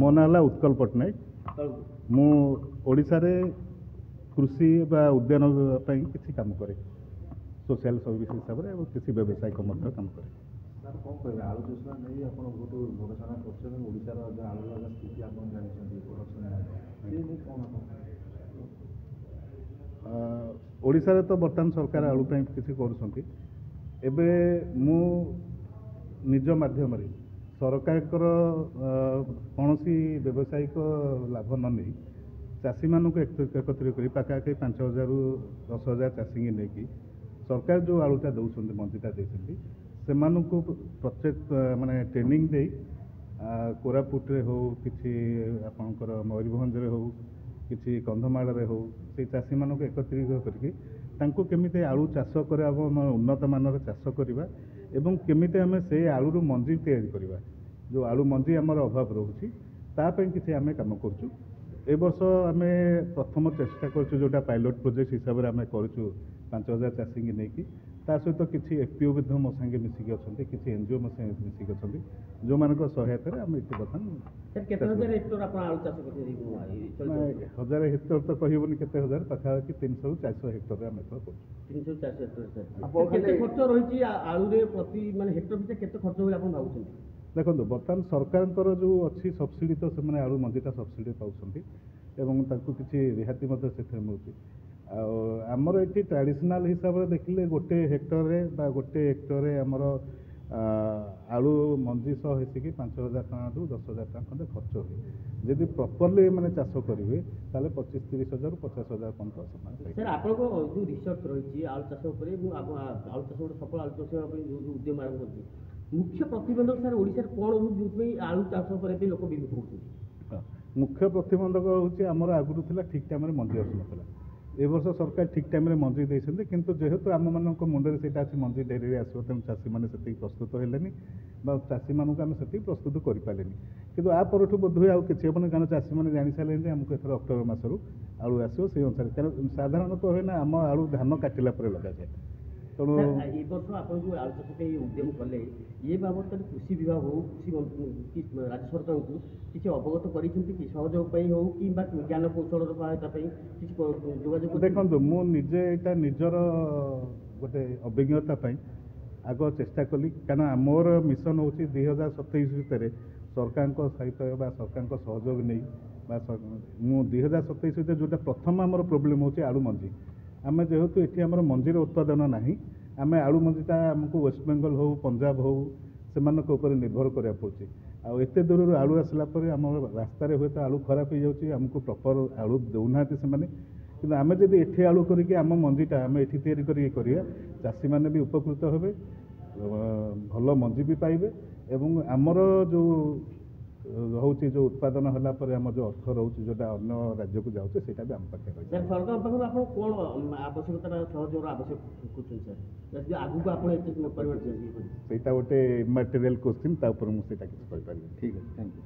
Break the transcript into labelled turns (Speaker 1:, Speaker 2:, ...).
Speaker 1: ମୋ ନାଁ ହେଲା ଉତ୍କଳ ପଟ୍ଟନାୟକ। ମୁଁ ଓଡ଼ିଶାରେ କୃଷି ବା ଉଦ୍ୟାନ ପାଇଁ କିଛି କାମ କରେ, सोशल सर्विस हिसाब से और किसी व्यवसायिक काम करे।
Speaker 2: सर कौन कहबे आलू जोजना नहीं आप बहुत गवेषणा कर ओडिशार आलू लगा स्थिति आप जानते
Speaker 1: ओडिशार तो बर्तमान सरकार आलू किसी कर निज माध्यम सरकार कौन व्यवसायिक लाभ न नहीं चाषी मानक एकत्रित कर पाखापाखि 5,000 ରୁ 10,000 चाषी नहीं सरकार जो आलूटा दौरान मंजीटा देते से प्रत्येक माने ट्रेनिंग दे कोरापुटे हो कि आपणकर मयूरभंज हो कि कंधमाल हो से चाषी मान एकत्रित करके केमी आलू चाष कर उन्नत मानर चाष करवा एवं केमी आम से आलू मंजी या जो आलू मंजी आमर अभाव रोचे तापाई किसी आम कम करुँ। ए वर्ष आम प्रथम चेष्टा करूँ जोटा पायलट प्रोजेक्ट हिसाब से आम करूँ 5,000 चाषी की नहीं ता सहित किसी एफपीओ मो संगे मिसिक अच्छा किसी एनजीओ मो संगे मिसिक अच्छा जो मान सहायतार आम ये बर्तमान 1,000 हेक्टर तो कहबनी के हजार पाखापाखि 300 ରୁ 400 हेक्टर आम कर
Speaker 3: 300-400 खर्च रही आलू प्रति माने हेक्टर पिछा केते खर्च होई आपण भाबुछन।
Speaker 1: देखो बर्तमान सरकार जो अच्छी सब्सिडी तो से आलू मंजीटा सब्सिडी पाँच एवं किसी रिहाती मिलूँ आमर ये ट्रेडिशनल हिसाब से देखिले गोटे हेक्टर आमर आलू मंजी सह हेसिकी 5,000 टका रू 10,000 टका खंडे खर्च हुए जदि प्रॉपर्ली मैंने चाष करेंगे ताले 25-30,000 ରୁ 50,000 पर्यटन
Speaker 3: सर आप जो रिसर्च रही आलू चाष आलू चाष गोटे सफल आलू चाष जो उद्यम आरंभ कर मुख्य प्रतिबंधक सर ओडिशा कौन जो आलू चाष करने लोक विमुख होती
Speaker 1: मुख्य प्रतिबंधक हूँ आमर आगुरी था ठीक टाइम मंजी आसूना ए वर्ष सरकार ठीक टाइम मंजी देते किंतु जेहेतु आम मान मुंडे से मंजी डेरी आसो तेणु चाषी मैंने से प्रस्तुत हेलेनि चाषी मानक आम से प्रस्तुत करें कि आपरठू बोधे आउ कि कारण चाषी मैंने जानी सारे आमको एथर अक्टोबर मसरू आलू आसो से अनुसार कारण साधारणतः है ना आम आलू धान काटिला लगा जाए
Speaker 3: तेणु ये वर्ष आप जो आलू चाष उद्यम कले ये बाबद कृषि विभाग हो कृषि राज्य सरकार को किसी अवगत कर सहयोग हो कि ज्ञान कौशल सहायता जोगाजोग
Speaker 1: देखो मुझे यहाँ निजर गोटे अभिज्ञता आग चेष्टा कली कारण मोर मिशन हूँ 2027 भितर सरकार सहित सरकार सहयोग नहीं 2027 भितर जोटा प्रथम आमर प्रोब्लेम हूँ आलू मंजी आम जेहेतु ये आम मंजीर उत्पादन ना आम आलू मंजीटा आमको वेस्ट बेंगल हो पंजाब हो से निर्भर करा पड़े आत दूर आलू आसला आम रास्त हुए तो आलू खराब हो जाऊँगी आमको प्रॉपर आलू दौना कि आम जब ये आलू करके आम मंजीटा आम ये करा चाषी मैंने भी उपकृत हे भल मंजी भी पाइबे एवं आमर जो रोचे जो उत्पादन है आम जो अर्थ रोचे जोटा अन्य राज्य को जाऊे से भी आम पाखे
Speaker 3: सरकार पाखु कौन आवश्यकता सहयोग आवश्यक सर आगू आप
Speaker 1: गोटे इमटेरियल क्वेश्चन मुझे किसी ठीक है थैंक यू।